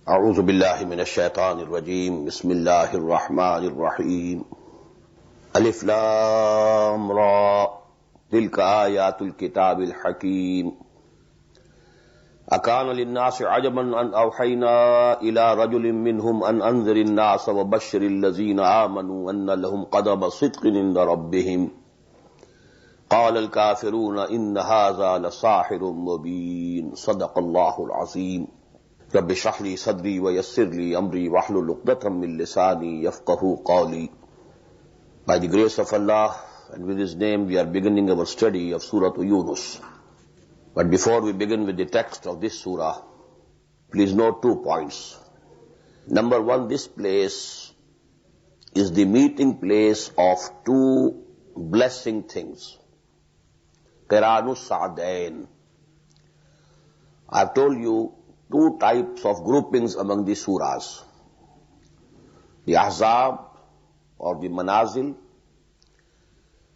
أعوذ بالله من الشيطان الرجيم بسم الله الرحمن الرحيم ألف لام را تلك آيات الكتاب الحكيم أكان للناس عجبا أن أوحينا إلى رجل منهم أن أنذر الناس وبشر الذين آمنوا أن لهم قدم صدق عند ربهم قال الكافرون إن هذا لساحر مبين صدق الله العظيم رب اشرح لي صدري ويسر لي أمري واحلل عقدة من لساني يفقهوا قولي. By the grace of Allah and with His name we are beginning our study of Surah Yunus. But before we begin with the text of this surah, please note 2 points. Number one, this place is the meeting place of 2 blessing things. Qiranus Sa'dain. I have told you 2 types of groupings among the surahs. The ahzāb or the manazil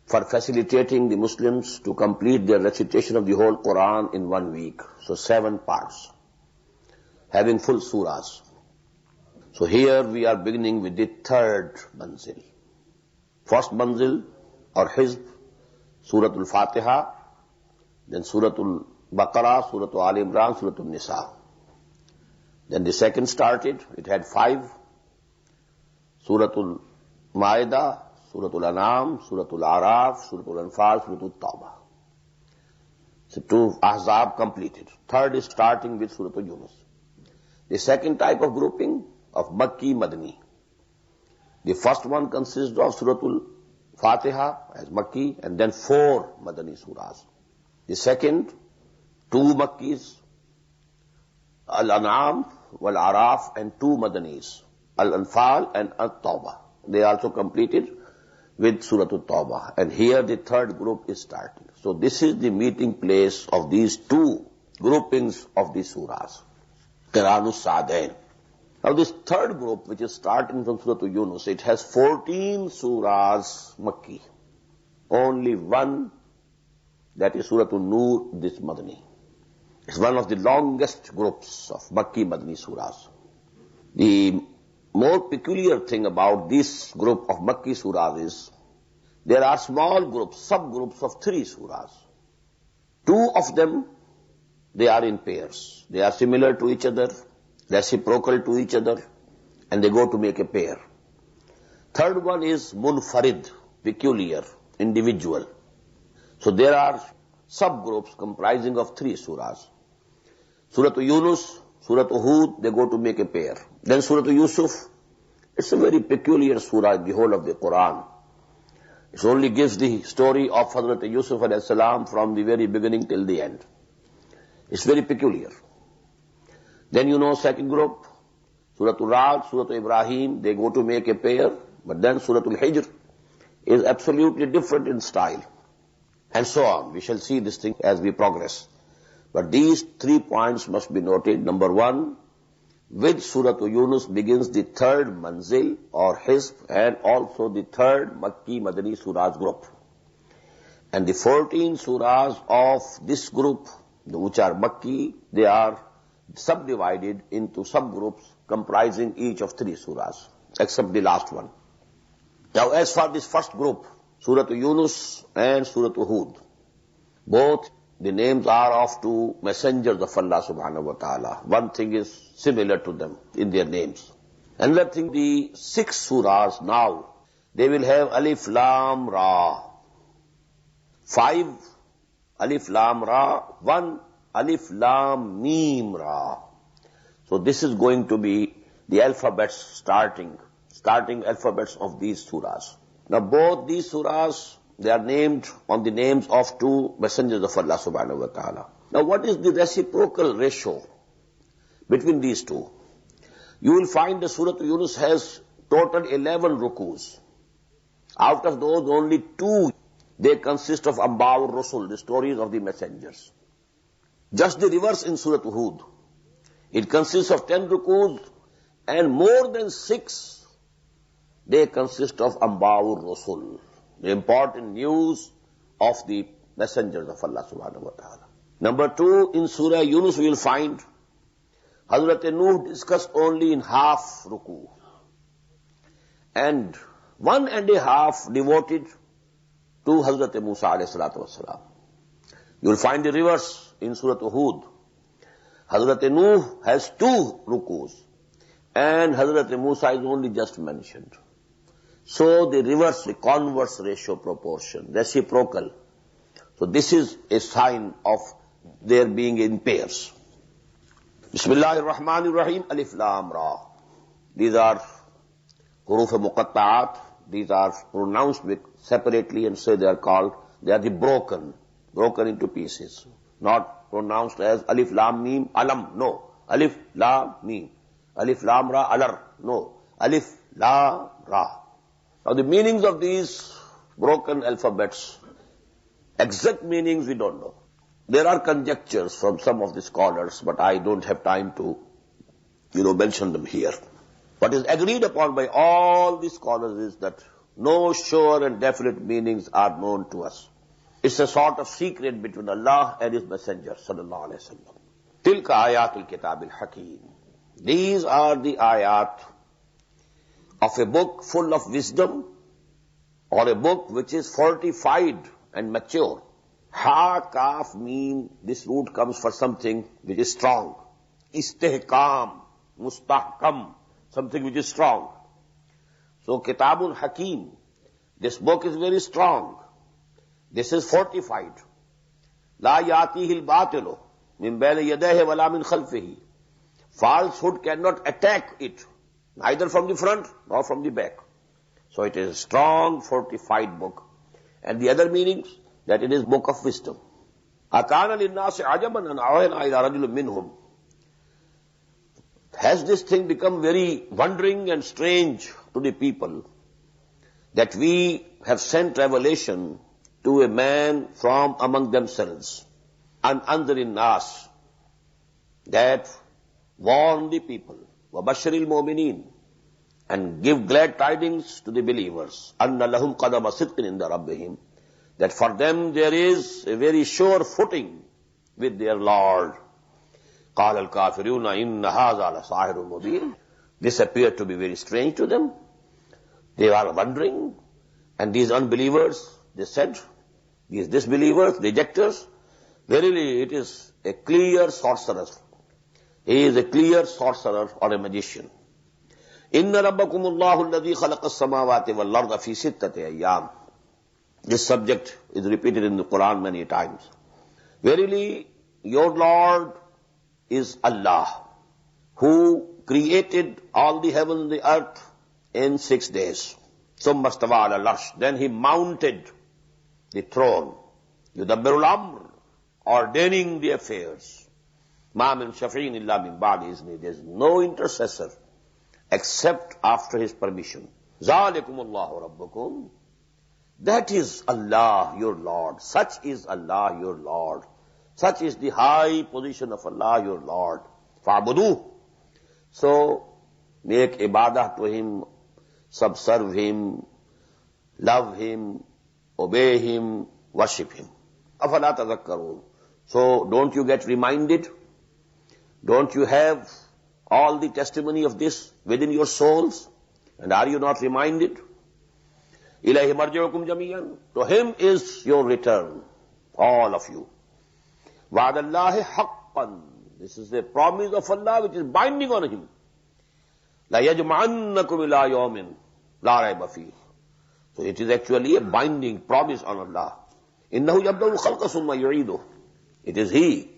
for facilitating the Muslims to complete their recitation of the whole Quran in 1 week. So 7 parts, having full surahs. So here we are beginning with the 3rd manzil. First manzil or hizb, Surah al-Fatiha, then Surah al-Baqarah, Surah al-Imran, Surah al-Nisa. Then the second started, it had 5, Surah al-Ma'idah, Surah al-An'am, Surah al-A'raf, Surah al-Anfal, Surah al-Tawbah. So 2 ahzab completed. 3rd is starting with Surah Yunus. The second type of grouping of Makki Madani. The first one consists of Surah al-Fatiha as Makki and then 4 Madani surahs. The second, 2 Makkis, Al-An'am, Wal-A'raf and 2 Madanis, Al-Anfal and Al-Tawbah. They also completed with Surah Al-Tawbah. And here the 3rd group is starting. So this is the meeting place of these 2 groupings of the surahs. Qiranus Sa'dain. Now this 3rd group, which is starting from Surah Yunus, it has 14 surahs Makki. Only 1, that is Surah An-Nur, this Madani. It's one of the longest groups of Makki Madani surahs. The more peculiar thing about this group of Makki surahs is, there are small groups, subgroups of 3 surahs. 2 of them, they are in pairs. They are similar to each other, reciprocal to each other, and they go to make a pair. 3rd one is munfarid, peculiar, individual. So there are subgroups comprising of 3 surahs. Surah Yunus, Surah Hud, they go to make a pair. Then Surah Yusuf, it's a very peculiar surah in the whole of the Quran. It only gives the story of Hazrat Yusuf alayhi salam from the very beginning till the end. It's very peculiar. Then you know second group, Surah Al-Ra'd, Surah Ibrahim, they go to make a pair. But then Surah Al-Hijr is absolutely different in style. And so on. We shall see this thing as we progress. But these 3 points must be noted. Number 1, with Surah Yunus begins the 3rd manzil or hizb and also the 3rd Makki Madani surahs group. And the 14 surahs of this group, which are Makki, they are subdivided into subgroups comprising each of 3 surahs, except the last one. Now as for this first group, Surah Yunus and Surah Hud, both the names are of 2 messengers of Allah subhanahu wa ta'ala. One thing is similar to them in their names. Another thing, the 6 surahs now, they will have alif lam ra. 5 alif lam ra, 1 alif lam mim ra. So this is going to be the alphabets starting alphabets of these surahs. Now both these surahs, they are named on the names of 2 messengers of Allah subhanahu wa ta'ala. Now what is the reciprocal ratio between these 2? You will find the Surah Yunus has total 11 rukus. Out of those, only 2, they consist of Amba'ur Rasul, the stories of the messengers. Just the reverse in Surah Hud. It consists of 10 rukus and more than 6, they consist of Amba'ur Rasul, the important news of the messengers of Allah subhanahu wa ta'ala. Number 2, in Surah Yunus we will find Hazrat Nuh discussed only in half ruku, and 1.5 devoted to Hazrat Musa alayhi salatu wasalam. You will find the reverse in Surah Hud. Hazrat Nuh has 2 rukus, and Hazrat Musa is only just mentioned. So the reverse, the converse ratio proportion, reciprocal. So this is a sign of their being in pairs. Bismillahir-Rahmanir-Rahim, alif lam ra. These are huruf muqatta'at. These are pronounced separately, and so they are the broken into pieces. Not pronounced as alif lam mim alam, no. Alif lam mim. Alif lam ra alar, no. Alif lam ra. Now the meanings of these broken alphabets, exact meanings we don't know. There are conjectures from some of the scholars, but I don't have time to, mention them here. What is agreed upon by all the scholars is that no sure and definite meanings are known to us. It's a sort of secret between Allah and His Messenger, sallallahu alaihi wasallam. Tilka ayatul kitabil hakim. These are the ayat of a book full of wisdom, or a book which is fortified and mature. Ha, kaf, meen, this root comes for something which is strong. Istihkam, mustahkam, something which is strong. So, Kitabul Hakim, this book is very strong. This is fortified. La yatihi al-batilu min bayni yadayhi wala min khalfihi. Falsehood cannot attack it, neither from the front nor from the back. So it is a strong, fortified book. And the other meanings, that it is book of wisdom. Akana linnasi ajaban an awayna ila rajulun minhum. Has this thing become very wondering and strange to the people that we have sent revelation to a man from among themselves, and anzirin nas, that warn the people, wabashiril mu'minin, and give glad tidings to the believers, anna lahum qadama sidqin inda rabbihim, that for them there is a very sure footing with their Lord. Qala al-kafiruna inna hadha la sahirun mubin. This appeared to be very strange to them. They are wondering, and these unbelievers, they said, these disbelievers, rejectors, verily it is a clear sorcerer. He is a clear sorcerer or a magician. Inna rabbakumullahu alladhi khalaqa as-samawati wal arda fi sittati ayyam. This subject is repeated in the Quran many times. Verily, your Lord is Allah, who created all the heaven and the earth in 6 days. Summa stawa ala al-arsh. Then He mounted the throne. Yudabbirul amr, ordaining the affairs. Ma min shafi'in illa min ba'di izni. There is no intercessor except after His permission. Zalikumullahu rabbukum. That is Allah, your Lord. Such is Allah, your Lord. Such is the high position of Allah, your Lord. Fa'buduh. So, make ibadah to Him, subserve Him, love Him, obey Him, worship Him. Afala tadhakkarun. So, don't you get reminded? Don't you have all the testimony of this within your souls? And are you not reminded? Ilahi marji'ukum jami'an. To Him is your return, all of you. Wa'adallahi haqqan. This is the promise of Allah which is binding on Him. La yajma'annakum ila yawmin la rayba fihi. So it is actually a binding promise on Allah. Innahu yabda'u khalqa summa yu'iduh. It is He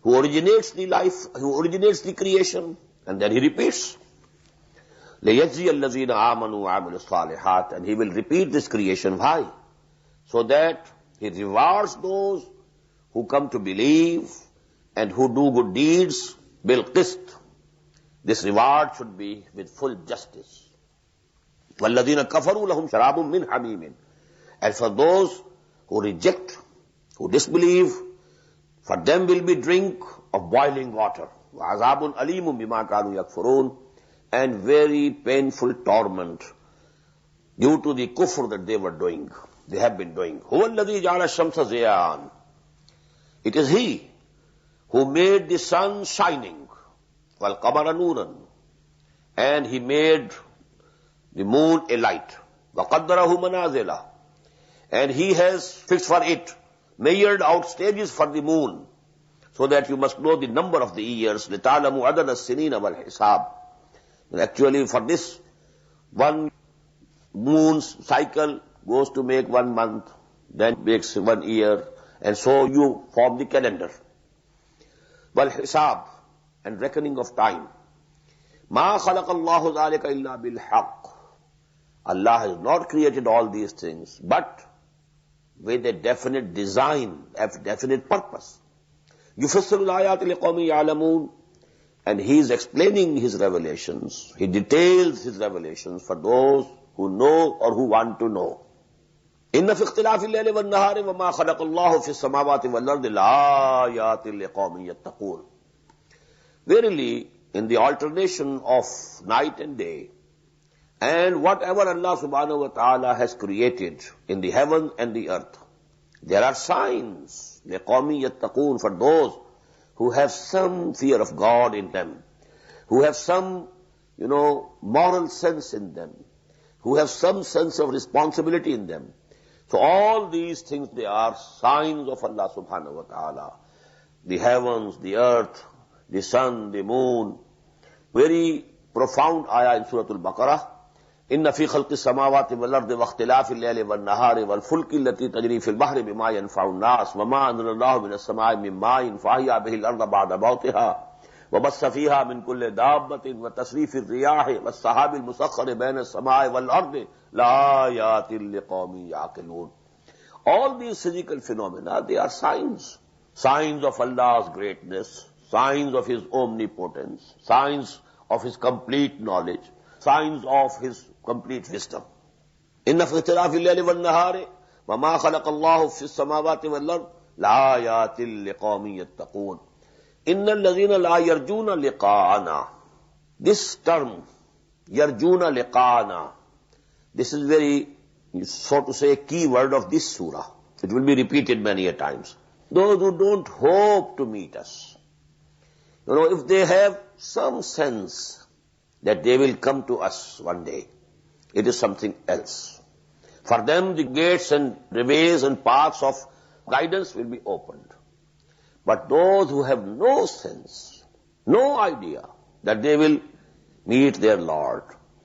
who originates the life, who originates the creation, and then He repeats. لَيَجْزِيَ الَّذِينَ آمَنُوا وَعَمِلُوا الصَّالِحَاتِ. And He will repeat this creation. Why? So that He rewards those who come to believe and who do good deeds bil qist. This reward should be with full justice. وَالَّذِينَ كَفَرُوا لَهُمْ شَرَابٌ مِّنْ حَمِيمٍ. And for those who reject, who disbelieve, for them will be drink of boiling water. وَعَذَابٌ أَلِيمٌ بِمَا كَانُوا يَكْفُرُونَ. And very painful torment due to the kufr that they were doing, they have been doing. هُوَ الَّذِي جَعَلَ الشَّمْسَ ضِيَاءً. It is He who made the sun shining وَالْقَمَرَ نُورًا. And he made the moon a light. وَقَدَّرَهُ مَنَازِلَ. And he has fixed for it, measured out stages for the moon, so that you must know the number of the years. لِتَعْلَمُوا عَدَدَ السِّنِينَ وَالْحِسَابِ. And actually for this, one moon's cycle goes to make 1 month, then makes 1 year, and so you form the calendar. وَالْحِسَابِ. And reckoning of time. مَا خَلَقَ اللَّهُ ذَلِكَ إِلَّا بِالْحَقِّ. Allah has not created all these things, but with a definite design, a definite purpose. يُفَسِّرُ الْآيَاتِ لِقَوْمٍ يَعْلَمُونَ. And he is explaining his revelations. He details his revelations for those who know or who want to know. إِنَّ فِي اخْتِلَافِ اللَّيْلِ وَالنَّهَارِ وَمَا خَلَقَ اللَّهُ فِي السَّمَاوَاتِ وَالْأَرْضِ لَآيَاتٍ لِقَوْمٍ يَتَّقُونَ. Verily, in the alternation of night and day, and whatever Allah subhanahu wa ta'ala has created in the heaven and the earth, there are signs, لِقَوْمٍ يَتَّقُونَ, for those who have some fear of God in them, who have some, moral sense in them, who have some sense of responsibility in them. So all these things, they are signs of Allah subhanahu wa ta'ala. The heavens, the earth, the sun, the moon. Very profound ayah in Surah Al-Baqarah. إِنَّ فِي خَلْقِ السَّمَاوَاتِ وَالْأَرْضِ وَاخْتِلَافِ اللَّيْلِ وَالنَّهَارِ وَالْفُلْكِ الَّتِي تَجْرِي فِي الْبَحْرِ بِمَا يَنْفَعُ النَّاسَ وَمَا أَنزَلَ اللَّهُ مِنَ السَّمَاءِ مِن مَّاءٍ فَأَحْيَا بِهِ الْأَرْضَ بَعْدَ مَوْتِهَا وَبَثَّ فِيهَا مِن كُلِّ دَابَّةٍ وَتَصْرِيفِ الرِّيَاحِ وَالسَّحَابِ الْمُسَخَّرِ بَيْنَ السَّمَاءِ وَالْأَرْضِ لَآيَاتٍ لِقَوْمٍ يَعْقِلُونَ. All these physical phenomena, they are signs. Signs of Allah's greatness, signs of His omnipotence, signs of His complete knowledge, signs of His complete wisdom. إِنَّ فِي اخْتِلَافِ اللَّيْلِ وَالنَّهَارِ وَمَا خَلَقَ اللَّهُ فِي السَّمَاوَاتِ وَالْأَرْضِ لَآيَاتٍ لِقَوْمٍ يَتَّقُونَ. إِنَّ الَّذِينَ لَا يَرْجُونَ لِقَاءَنَا. This term, يَرْجُونَ لِقَاءَنَا, this is very, so to say, a key word of this surah. It will be repeated many a times. Those who don't hope to meet us, if they have some sense that they will come to us one day, it is something else. For them, the gates and the ways and paths of guidance will be opened. But those who have no sense, no idea that they will meet their Lord,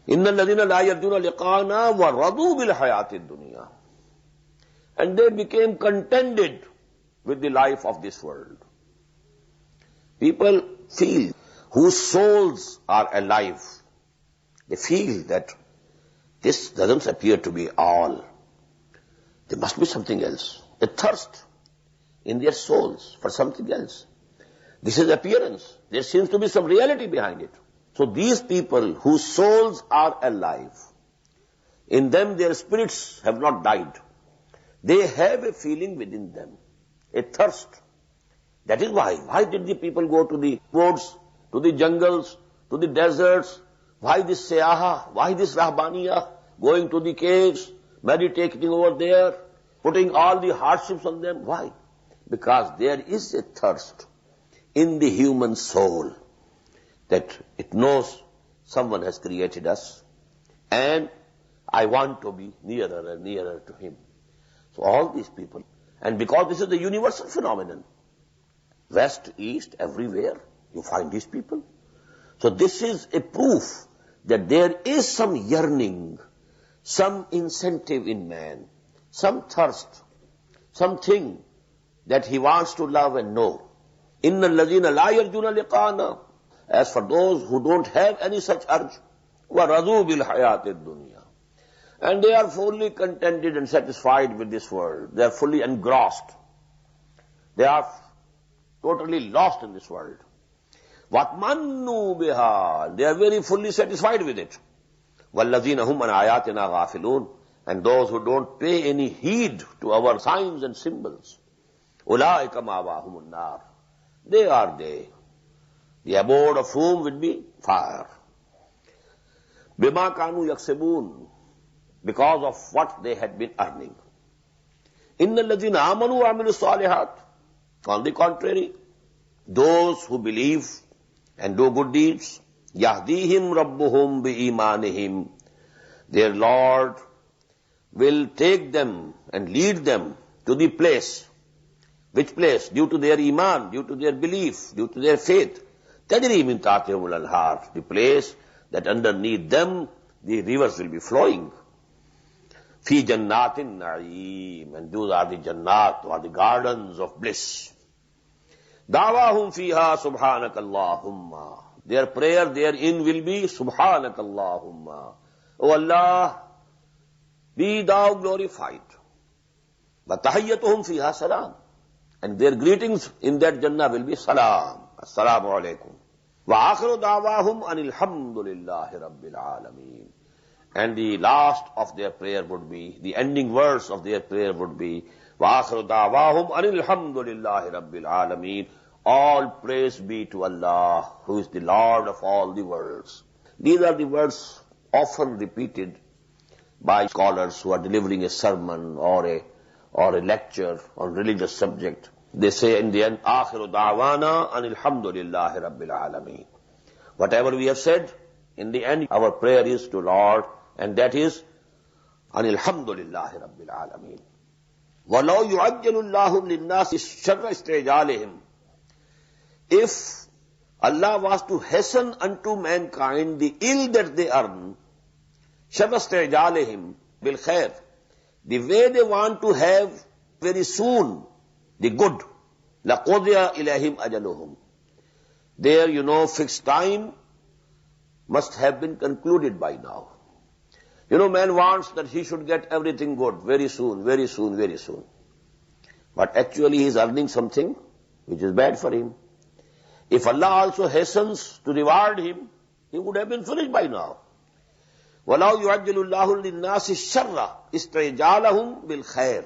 إِنَّ الَّذِينَ لَا يَرْجُونَ لِقَاءَنَا وَرَضُوا بِالْحَيَاةِ الدُّنْيَا. And they became contented with the life of this world. People feel, whose souls are alive, they feel that this doesn't appear to be all. There must be something else. A thirst in their souls for something else. This is appearance. There seems to be some reality behind it. So these people whose souls are alive, in them their spirits have not died. They have a feeling within them, a thirst. That is why. Why did the people go to the woods, to the jungles, to the deserts? Why this siyaha? Why this rahbaniyah? Going to the caves, meditating over there, putting all the hardships on them. Why? Because there is a thirst in the human soul that it knows someone has created us and I want to be nearer and nearer to Him. So all these people, and because this is the universal phenomenon, west, east, everywhere, you find these people. So this is a proof that there is some yearning, some incentive in man, some thirst, something that he wants to love and know. إِنَّ الَّذِينَ لَا يَرْجُونَ لِقَاءَنَا. As for those who don't have any such urge, وَرَضُوا بِالْحَيَاةِ الدُّنْيَا. And they are fully contented and satisfied with this world. They are fully engrossed. They are totally lost in this world. وَاتْمَنُّوا بِهَا. They are very fully satisfied with it. وَالَّذِينَ هُمْ عَنْ آيَاتِنَا غَافِلُونَ. And those who don't pay any heed to our signs and symbols. أُولَٰئِكَ مَأْوَاهُمُ النَّارِ. They are they. The abode of whom will be fire. بِمَا كَانُوا يَكْسِبُونَ. Because of what they had been earning. إِنَّ الَّذِينَ آمَنُوا وَعَمِلُوا الصَّالِحَاتِ. On the contrary, those who believe and do good deeds, yahdihim rabbuhum bi-imanihim, their Lord will take them and lead them to the place. Which place? Due to their iman, due to their belief, due to their faith. Tajri min tahtihimul anhar, the place that underneath them the rivers will be flowing. Fi jannatin na'im, and those are the jannat, or the gardens of bliss. Da'wahum fiha subhanakallahumma, their prayer therein will be subhanakallahumma, O Allah, be thou glorified. Wa tahiyyatuhum fiha salam, and their greetings in that Jannah will be salam, assalamu alaikum. Wa akhiru da'wahum anil hamdulillahi rabbil alameen. And the last of their prayer would be, the ending verse of their prayer would be, wa akhiru da'wahum anil hamdulillahi rabbil alameen. All praise be to Allah, who is the Lord of all the worlds. These are the words often repeated by scholars who are delivering a sermon or a lecture on religious subject. They say in the end, Akhiru da'wana anil hamdulillahi rabbil alameen. Whatever we have said, in the end, our prayer is to Lord, and that is anil hamdulillahi rabbil alameen. وَلَوْ يُعَجَّلُ اللَّهُ لِلنَّاسِ شَرَّ اسْتِعْجَالِهِمْ. If Allah was to hasten unto mankind the ill that they earn, شَرَّ اسْتِعْجَالِهِمْ بِالْخَيْرِ, the way they want to have very soon the good, لَقُضِيَ إِلَيْهِمْ أَجَلُهُمْ. Their, fixed time must have been concluded by now. Man wants that he should get everything good very soon, very soon, very soon. But actually he is earning something which is bad for him. If Allah also hastens to reward him, he would have been finished by now. وَلَوْ يُعَجِّلُ اللَّهُ لِلنَّاسِ الشَّرَّ اسْتِعْجَالَهُمْ بِالْخَيْرِ.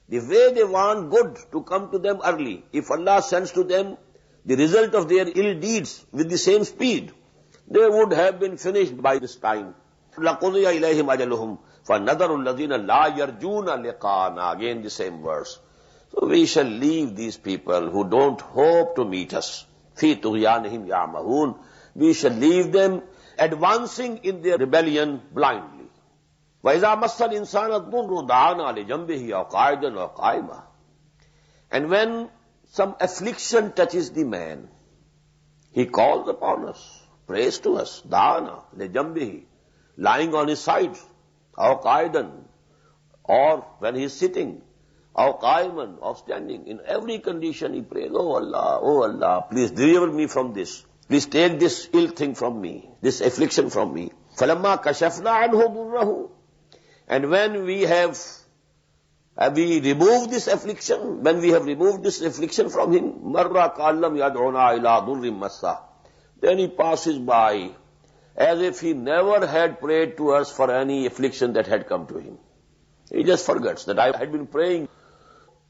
The way they want good to come to them early, if Allah sends to them the result of their ill deeds with the same speed, they would have been finished by this time. لَقُضِيَ إِلَيْهِمْ أَجَلُهُمْ فَنَذَرُ الَّذِينَ لَا يَرْجُونَ لِقَاءَنَا. Again the same verse. So we shall leave these people who don't hope to meet us. فِي طُغْيَانِهِمْ يَعْمَهُونَ. We shall leave them advancing in their rebellion blindly. وَإِذَا مَسَّ الْإِنسَانَ الضُّرُّ دَعَانَا لِجَنْبِهِ أَوْ قَاعِدًا أَوْ قَائِمًا. And when some affliction touches the man, he calls upon us, prays to us, دَعَانَا لِجَنْبِهِ, lying on his side, أَوْ قَاعِدًا, or when he is sitting, أَوْ قَائِمًا, or standing. In every condition he prays, oh Allah, please deliver me from this. Please take this ill thing from me, this affliction from me. فَلَمَّا كَشَفْنَا عَنْهُ ضُرَّهُ. And when we have removed this affliction, when we have removed this affliction from him, مَرَّ كَالَّمْ يَدْعُنَا إِلَىٰ ضُرٍّ مَسَّهُ. Then he passes by as if he never had prayed to us for any affliction that had come to him. He just forgets that I had been praying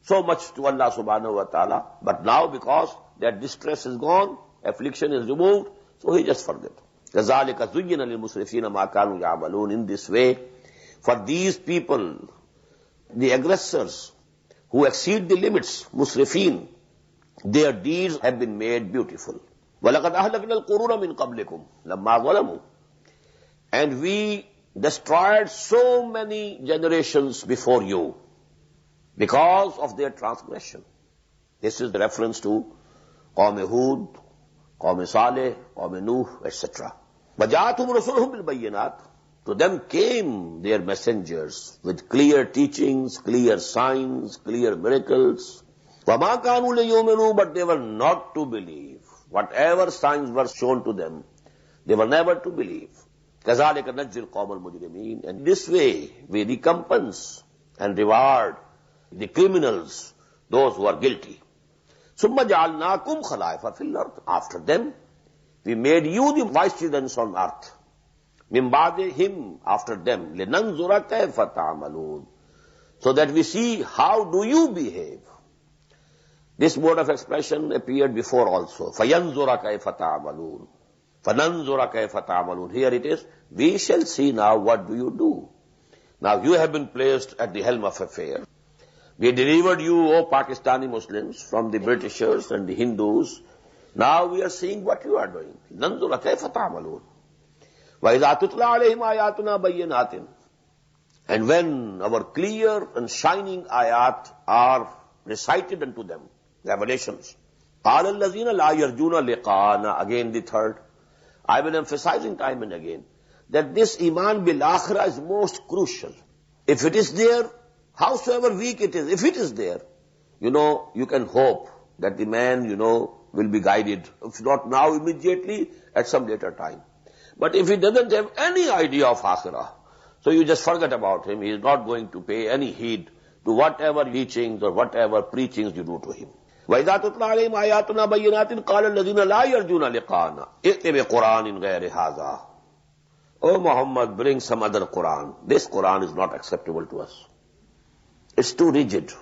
so much to Allah subhanahu wa ta'ala, but now because that distress is gone, affliction is removed, so he just forgets. كَذَلِكَ زُيِّنَ لِلْمُسْرِفِينَ مَا كَانُوا يَعْمَلُونَ. In this way, for these people, the aggressors who exceed the limits, musrifin, their deeds have been made beautiful. وَلَقَدْ أَهْلَكْنَا الْقُرُونَ مِنْ قَبْلِكُمْ لَمَّا ظَلَمُوا. And we destroyed so many generations before you because of their transgression. This is the reference to Qawm Hud, Qawm Saleh, Qawm Nuh, etc. وَجَاءَتْهُمْ رُسُلُهُمْ بِالْبَيِّنَاتِ. To them came their messengers with clear teachings, clear signs, clear miracles. وَمَا كَانُوا لِيُؤْمِنُوا. But they were not to believe. Whatever signs were shown to them, they were never to believe. كَذَلِكَ نَجْزِي الْقَوْمَ الْمُجْرِمِينَ. And this way we recompense and reward the criminals, those who are guilty. ثُمَّ جَعَلْنَاكُمْ خَلَائِفَ فِي الْأَرْضِ. After them, we made you the vicegerents on earth. مِنْ بَعْدِهِمْ, after them. لِنَنْظُرَ كَيْفَ تَعْمَلُونَ. So that we see how do you behave. This mode of expression appeared before also. فَيَنْظُرَ كَيْفَ تَعْمَلُونَ. فَنَنْظُرَ كَيْفَ تَعْمَلُونَ. Here it is, we shall see now what do you do. Now you have been placed at the helm of affairs. We delivered you, O Pakistani Muslims, from the Britishers and the Hindus, Now we are seeing what you are doing. نَنْظُرَ كَيْفَ تَعْمَلُونَ وَإِذَا تُتْلَى عَلَيْهِمْ آيَاتُنَا بَيِّنَاتٍ. And when our clear and shining ayat are recited unto them, revelations, قَالَ الَّذِينَ لَا يَرْجُونَ لِقَاءَنَا. Again the third. I will emphasizing time and again that this iman bil akhirah is most crucial. If it is there, howsoever weak it is, if it is there, you can hope that the man, will be guided. If not now, immediately, at some later time. But if he doesn't have any idea of akhirah, so you just forget about him. He is not going to pay any heed to whatever teachings or whatever preachings you do to him. وَإِذَا تُتْلَى عَلَيْهِمْ آيَاتُنَا بَيِّنَاتٍ قَالَ الَّذِينَ لَا يَرْجُونَ لِقَاءَنَا ائْتِ بِقُرْآنٍ غَيْرِ هَذَا. Oh Muhammad, bring some other Quran. This Quran is not acceptable to us. It's too rigid.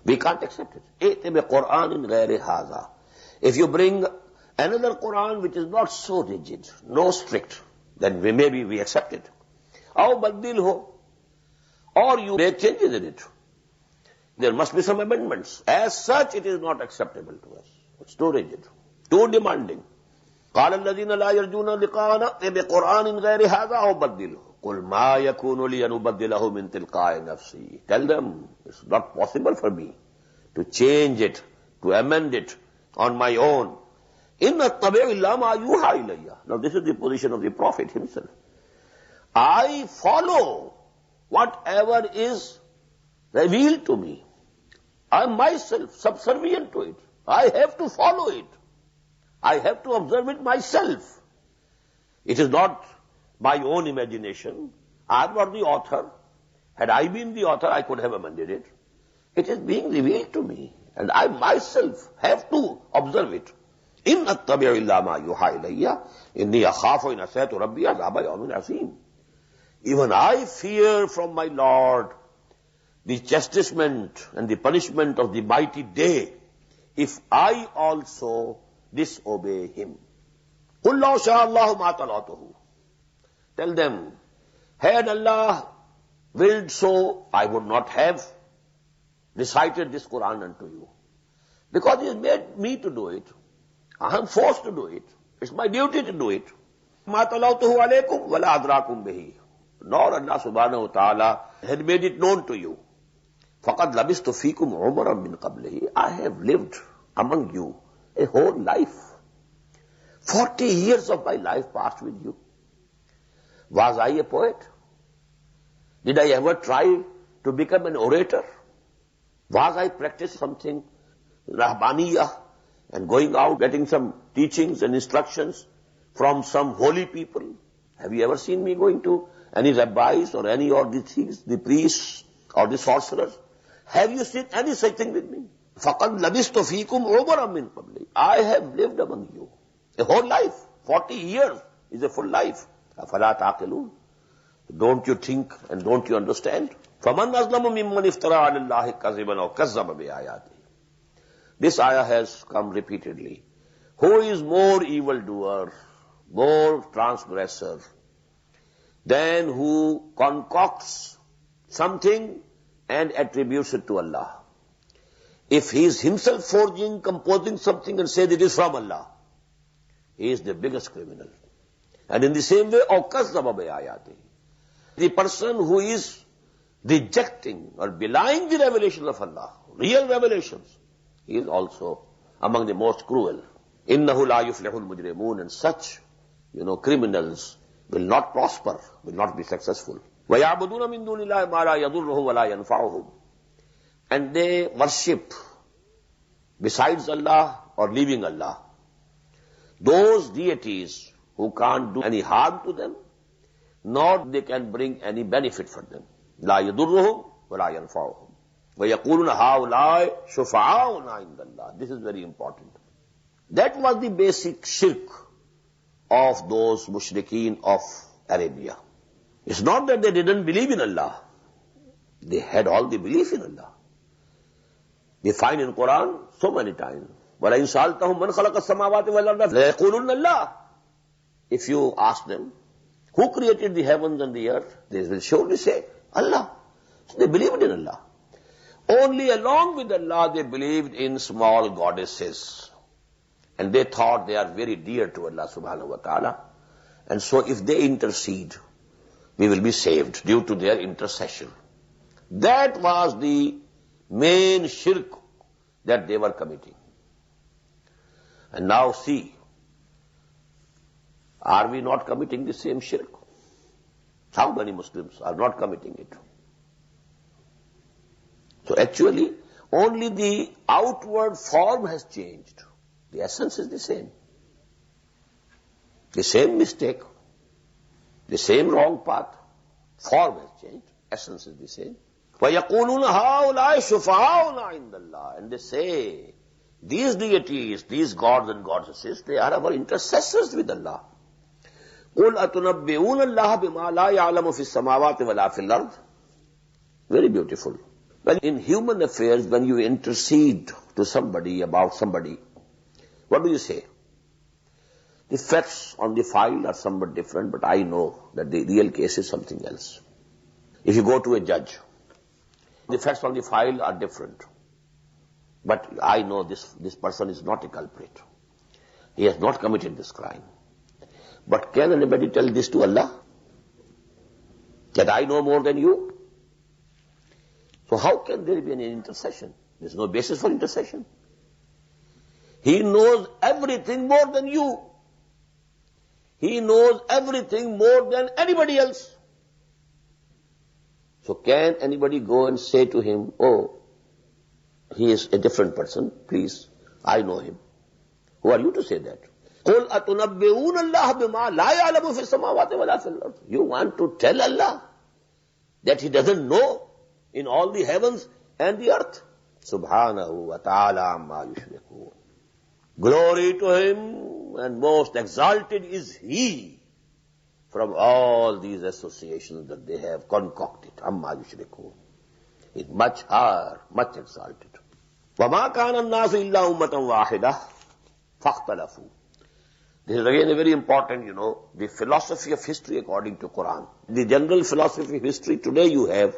We can't accept it. ائْتِ بِقُرْآنٍ غَيْرِ هَذَا. If you bring another Quran which is not so rigid, no strict, then maybe we accept it. أَوْ بَدِّلْهُ. Or you make changes in it. There must be some amendments. As such, it is not acceptable to us. It's too rigid, too demanding. قَالَ الَّذِينَ لَا يَرْجُونَ لِقَاءَنَا ائْتِ بِقُرْآنٍ غَيْرِ هَذَا أَوْ بَدِّلْهُ قُلْ مَا يَكُونُ لِي أَنْ أُبَدِّلَهُ مِنْ تِلْقَاءِ نَفْسِي. Tell them, it's not possible for me to change it, to amend it on my own. إِنَّ الطَّبِعِ إِلَّا مَا يُوحَى إِلَيَّ. Now this is the position of the Prophet himself. I follow whatever is revealed to me. I am myself subservient to it. I have to follow it. I have to observe it myself. It is not my own imagination. I am not the author. Had I been the author, I could have amended it. It is being revealed to me, and I myself have to observe it. إِنَّ الطَّبِعِ إِلَّا مَا يُوحَى إِلَيَّ إِنِّي أَخَافُ إِنْ عَصَيْتُ رَبِّي عَذَابَ يَوْمٍ عَظِيمٍ. Even I fear from my Lord the chastisement and the punishment of the mighty day if I also disobey him. قُلْ لَوْ شَاءَ اللَّهُ مَا طَلَعْتُهُ. Tell them, had Allah willed so, I would not have recited this Quran unto you. Because He has made me to do it. I am forced to do it. It's my duty to do it. مَا طَلَعْتُهُ عَلَيْكُمْ وَلَا أَدْرَاكُمْ بِهِ. Nor Allah subhanahu wa ta'ala had made it known to you. فَقَدْ لَبِسْتُ فِيكُمْ عُمَرًا مِّن قَبْلِهِ. I have lived among you a whole life. 40 years of my life passed with you. Was I a poet? Did I ever try to become an orator? Was I practicing something, rahbaniyah, and going out getting some teachings and instructions from some holy people? Have you ever seen me going to any rabbis or any of the things, the priests or the sorcerers? Have you seen any such thing with me? فَقَدْ لَبِسْتُ فِيكُمْ عُمَرًا مِّن قَبْلِهِ. I have lived among you a whole life. 40 years is a full life. أَفَلَا تَعْقِلُونَ. Don't you think and don't you understand? فَمَنْ أَظْلَمُ مِمَّنِ افْتَرَى عَلَى اللَّهِ كَذِبًا أَوْ كَذَّبَ بِآيَاتِهِ. This ayah has come repeatedly. Who is more evildoer, more transgressor, than who concocts something and attributes it to Allah? If he is himself forging, composing something and says it is from Allah, he is the biggest criminal. And in the same way, أَوْ كَذَّبَ بِآيَاتِهِ. The person who is rejecting or belying the revelation of Allah, real revelations, he is also among the most cruel. إِنَّهُ لَا يُفْلِحُ الْمُجْرِمُونَ. And such, criminals will not prosper, will not be successful. وَيَعْبُدُونَ مِن دُونِ اللَّهِ مَا لَا يَضُرُّهُمْ وَلَا يَنْفَعُهُمْ. And they worship besides Allah or leaving Allah those deities who can't do any harm to them, nor they can bring any benefit for them. لَا يَضُرُّهُمْ وَلَا يَنْفَعُهُمْ. وَيَقُولُونَ هَؤُلَاءِ شُفَعَاؤُنَا عِندَ اللَّهِ. This is very important. That was the basic shirk of those mushrikeen of Arabia. It's not that they didn't believe in Allah. They had all the belief in Allah. We find in Quran so many times, وَلَئِنْ سَأَلْتَهُمْ مَنْ خَلَقَ السَّمَاوَاتِ وَالْأَرْضَ لَيَقُولُنَّ اللَّهُ. If you ask them, who created the heavens and the earth, they will surely say, Allah. So they believed in Allah. Only along with Allah they believed in small goddesses. And they thought they are very dear to Allah subhanahu wa ta'ala. And so if they intercede, we will be saved due to their intercession. That was the main shirk that they were committing. And now see, are we not committing the same shirk? How many Muslims are not committing it? So actually, only the outward form has changed. The essence is the same. The same mistake, the same wrong path. Form has changed. Essence is the same. وَيَقُولُونَ هَؤُلَاءِ شُفَعَاؤُنَا عِنْدَ اللَّهِ. And they say, these deities, these gods and goddesses, they are our intercessors with Allah. قُلْ أَتُنَبِّئُونَ اللَّهَ بِمَا لَا يَعْلَمُ فِي السَّمَاوَاتِ وَلَا فِي الْأَرْضِ. Very beautiful. Well, in human affairs, when you intercede to somebody about somebody, what do you say? The facts on the file are somewhat different, but I know that the real case is something else. If you go to a judge, the facts on the file are different. But I know this person is not a culprit. He has not committed this crime. But can anybody tell this to Allah? That I know more than you? So how can there be an intercession? There's no basis for intercession. He knows everything more than you. He knows everything more than anybody else. So can anybody go and say to him, oh, he is a different person, please, I know him. Who are you to say that? قُلْ أَتُنَبِّئُونَ اللَّهَ بِمَا لَا يَعْلَمُ فِي السَّمَاوَاتِ وَلَا فِي الْأَرْضِ. You want to tell Allah that He doesn't know in all the heavens and the earth? Subhanahu wa ta'ala amma yushrikun. Glory to Him, and most exalted is He from all these associations that they have concocted. Amma yushrikun. He's much higher, much exalted. وَمَا كَانَ النَّاسُ إِلَّا أُمَّةً وَاحِدَةً فَاخْتَلَفُوا. This is again a very important, the philosophy of history according to Quran. The general philosophy of history today you have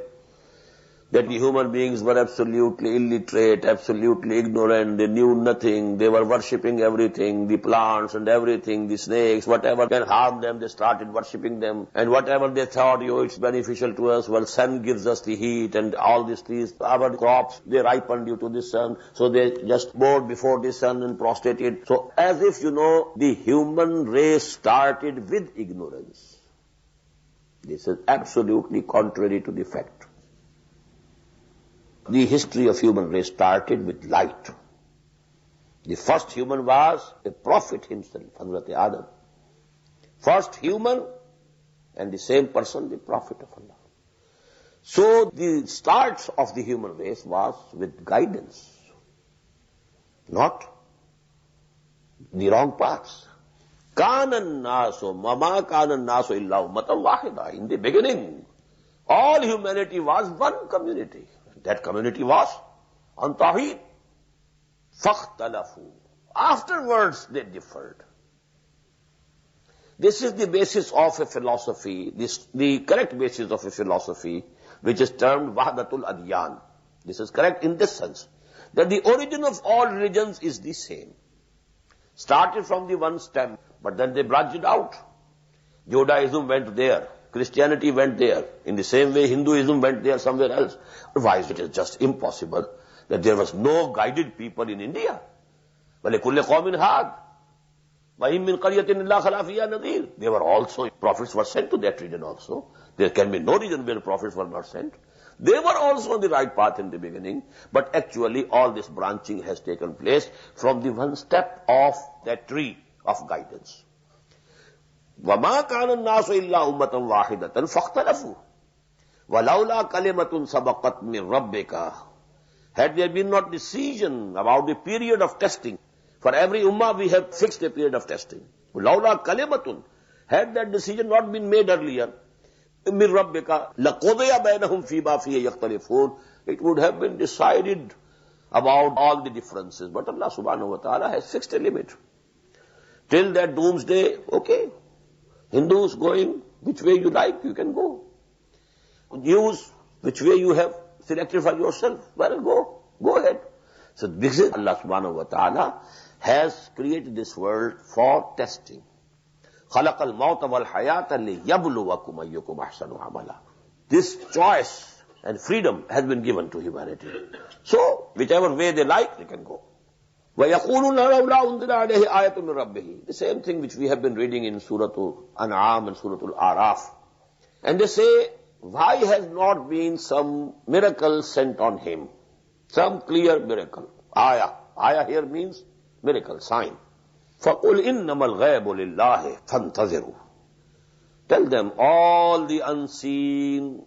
that the human beings were absolutely illiterate, absolutely ignorant, they knew nothing, they were worshipping everything, the plants and everything, the snakes, whatever can harm them, they started worshipping them. And whatever they thought, it's beneficial to us, well, sun gives us the heat and all these trees, our crops, they ripen due to the sun, so they just bowed before the sun and prostrated. So as if, the human race started with ignorance. This is absolutely contrary to the fact. The history of human race started with light. The first human was a prophet himself, Hazrat Adam. First human, and the same person, the prophet of Allah. So the start of the human race was with guidance, not the wrong paths. Kāna nāso, mamā kāna nāso illā ummatan wāhida. In the beginning, all humanity was one community. That community was on Tawheed. فَاخْتَلَفُوا. Afterwards they differed. This is the basis of a philosophy, the correct basis of a philosophy, which is termed Wahdatul Adyan. This is correct in this sense, that the origin of all religions is the same. Started from the one stem, but then they branched out. Judaism went there. Christianity went there. In the same way, Hinduism went there somewhere else. Otherwise, it is just impossible that there was no guided people in India. وَلِكُلِّ قَوْمٍ هَادٍ وَإِن مِّن قَرْيَةٍ إِلَّا خَلَا فِيهَا نَذِيرٌ. There were also, prophets were sent to that region also. There can be no region where prophets were not sent. They were also on the right path in the beginning, but actually all this branching has taken place from the one step of that tree of guidance. وَمَا كَانَ النَّاسُ إِلَّا أُمَّةً وَاحِدَةً فَاخْتَلَفُوا وَلَوْلَا كَلِمَةٌ سَبَقَتْ مِنْ رَبِّكَ. Had there been not decision about the period of testing, for every ummah we have fixed a period of testing. لَوْلَا كَلِمَةٌ. Had that decision not been made earlier, مِنْ رَبِّكَ لَقُضِيَ بَيْنَهُمْ فِي مَا فِيهِ يَخْتَلِفُونَ. It would have been decided about all the differences. But Allah subhanahu wa ta'ala has fixed a limit. Till that doomsday, okay. Hindus going which way you like, you can go. Jews, which way you have selected for yourself, well, go ahead. So this is Allah subhanahu wa ta'ala has created this world for testing. خَلَقَ الْمَوْتَ وَالْحَيَاةَ لِيَبْلُوَكُمْ أَيُّكُمْ أَحْسَنُ عَمَلًا. This choice and freedom has been given to humanity. So, whichever way they like, they can go. وَيَقُولُونَ لَوْلَا أُنزِلَ عَلَيْهِ آيَةٌ مِّن رَبِّهِ. The same thing which we have been reading in Surah An'am and Surah Al-Araf. And they say, why has not been some miracle sent on him? Some clear miracle. Ayah. Ayah here means miracle, sign. فَقُلْ إِنَّمَا الْغَيْبُ لِلَّهِ فَانْتَظِرُوا. Tell them all the unseen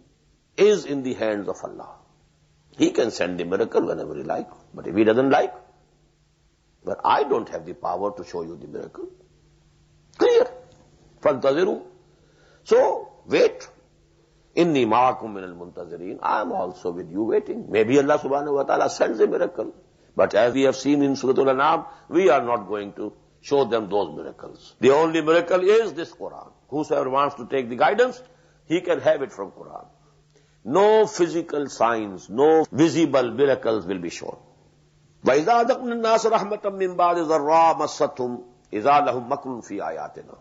is in the hands of Allah. He can send the miracle whenever he like. But if he doesn't like, but I don't have the power to show you the miracle. Clear. فَانْتَظِرُوا. So, wait. إِنِّي مَعَكُمْ مِنَ الْمُنْتَظِرِينَ. I am also with you waiting. Maybe Allah subhanahu wa ta'ala sends a miracle. But as we have seen in Surah Al-An'am, we are not going to show them those miracles. The only miracle is this Quran. Whosoever wants to take the guidance, he can have it from Quran. No physical signs, no visible miracles will be shown. وَإِذَا أَذَقْنَا النَّاسَ رَحْمَةً مِّن بَعْدِ ضَرَّاءٍ مَسَّتْهُمْ إِذَا لَهُمْ مَكْرٌ فِي آيَاتِنَا.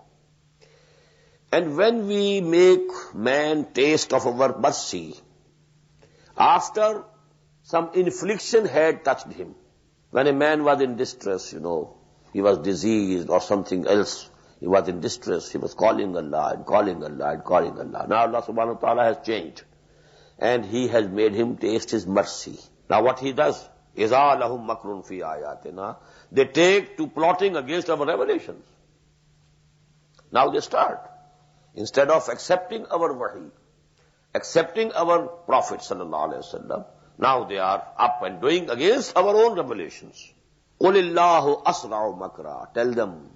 And when we make man taste of our mercy, after some infliction had touched him, when a man was in distress, he was diseased or something else, he was in distress, he was calling Allah and calling Allah and calling Allah. Now Allah subhanahu wa ta'ala has changed and he has made him taste his mercy. Now what he does, إِذَا لَهُمْ مَكْرٌ فِي آيَاتِنَا, they take to plotting against our revelations. Now they start. Instead of accepting our wahi, accepting our Prophet sallallahu alaihi wasallam, now they are up and doing against our own revelations. قُلِ اللَّهُ أَسْرَعُ مَكْرًا. Tell them,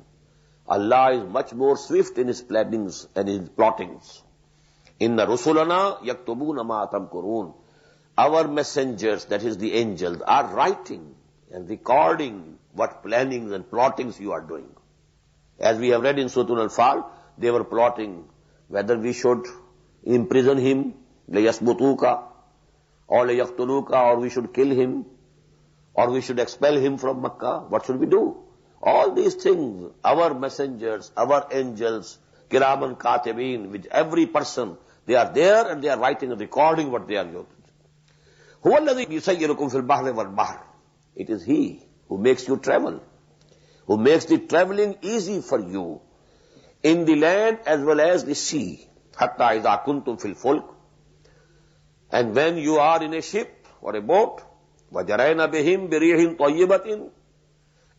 Allah is much more swift in His plannings and His plottings. إِنَّ رُسُلَنَا يَكْتُبُونَ مَا تَمْكُرُونَ. Our messengers, that is the angels, are writing and recording what plannings and plottings you are doing. As we have read in Surah Al-Fal, they were plotting whether we should imprison him, لَيَسْبُتُوكَ, or لَيَقْتُلُوكَ, or we should kill him, or we should expel him from Mecca. What should we do? All these things, our messengers, our angels, kiraman katibin, with every person, they are there and they are writing and recording what they are doing. هُوَ الَّذِي يُسَيِّرُكُمْ فِي الْبَحْرِ وَالْبَحْرِ. It is He who makes you travel, who makes the traveling easy for you, in the land as well as the sea. حَتَّى إِذَا كُنْتُمْ فِي الْفُلْكِ. And when you are in a ship or a boat, وَجَرَيْنَ بِهِمْ بِرِيحٍ طَيِّبَةٍ,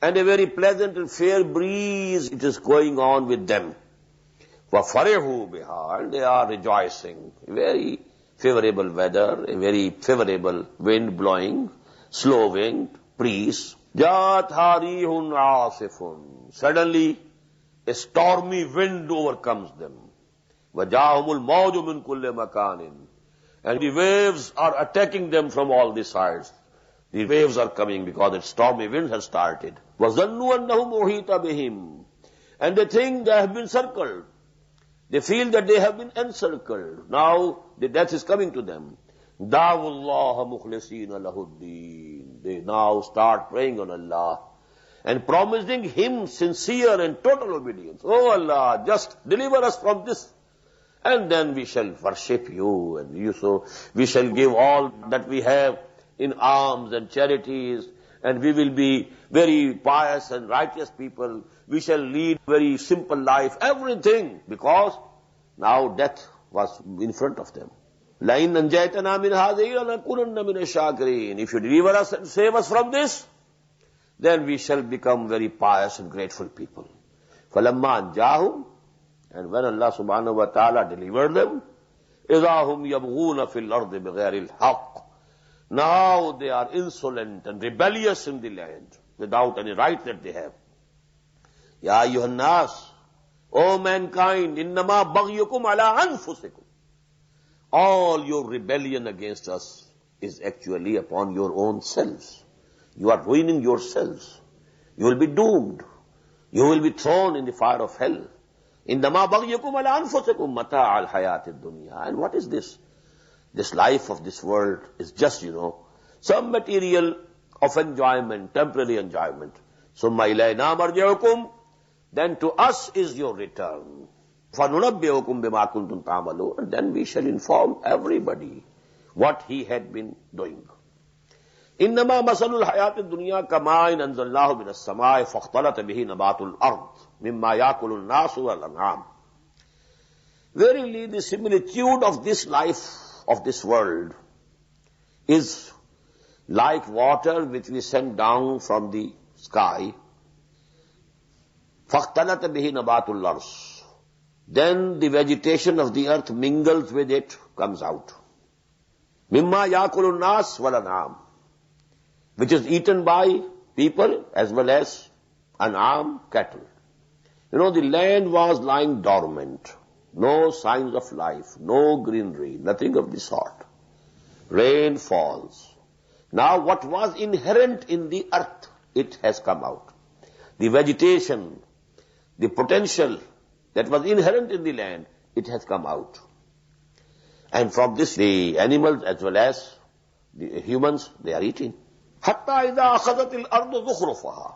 and a very pleasant and fair breeze it is going on with them. وَفَرِحُوا بِهَا, and they are rejoicing. Very favorable weather, a very favorable wind blowing, slow wind, breeze. جَاتْهَا رِيحٌ عَاصِفٌ. Suddenly, a stormy wind overcomes them. وَجَاءَهُمُ الْمَوْجُ مِنْ كُلِّ مَكَانٍ. And the waves are attacking them from all the sides. The waves are coming because the stormy wind has started. وَظَنُّوا أَنَّهُمْ أُحِيطَ بِهِمْ. And they think they have been circled. They feel that they have been encircled. Now the death is coming to them. دَعُوا اللَّهَ مُخْلِصِينَ لَهُ الدِّينَ. They now start praying on Allah and promising Him sincere and total obedience. Oh Allah, just deliver us from this, and then we shall worship you, and we shall give all that we have in alms and charities, and we will be very pious and righteous people. We shall lead very simple life, everything, because now death was in front of them. لَإِنْ أَنْجَيْتَنَا مِنْ هَذِهِ لَنَكُونَنَّ مِنَ الشَّاكِرِينَ. If you deliver us and save us from this, then we shall become very pious and grateful people. فَلَمَّا أَنْجَاهُمْ. And when Allah subhanahu wa ta'ala delivered them, إِذَا هُمْ يَبْغُونَ فِي الْأَرْضِ بِغَيْرِ الْحَقِّ. Now they are insolent and rebellious in the land, without any right that they have. Ya ayyuhan nas, O mankind, innama baghyukum ala anfusikum. All your rebellion against us is actually upon your own selves. You are ruining yourselves. You will be doomed. You will be thrown in the fire of hell. Innama baghyukum ala anfusikum mata' al-hayat ad-dunya. And what is this? This life of this world is just, some material of enjoyment, temporary enjoyment. Summa ilayna marji'ukum, then to us is your return. فَنُنَبِّئُكُم بِمَا كُنتُمْ تَعْمَلُونَ, and then we shall inform everybody what he had been doing. إِنَّمَا مَثَلُ الْحَيَاةِ الدُّنْيَا كَمَاءٍ أَنزَلْنَاهُ مِنَ السَّمَاءِ فَاخْتَلَطَ بِهِ نَبَاتُ الْأَرْضِ مِمَّا يَأْكُلُ النَّاسُ وَالْأَنْعَامُ. Verily, the similitude of this life, of this world, is like water which we send down from the sky. فَاخْتَلَطَ بِهِ نَبَاتُ الْأَرْضِ, then the vegetation of the earth mingles with it, comes out. مِمَّا يَأْكُلُ النَّاسُ وَالْأَنْعَامُ, which is eaten by people as well as an'am, cattle. You know, the land was lying dormant. No signs of life, no greenery, nothing of the sort. Rain falls. Now what was inherent in the earth, it has come out. The vegetation, the potential that was inherent in the land, it has come out. And from this, the animals as well as the humans, they are eating. حَتَّى إِذَا أَخَذَتِ الْأَرْضُ ذُخْرُفَهَا,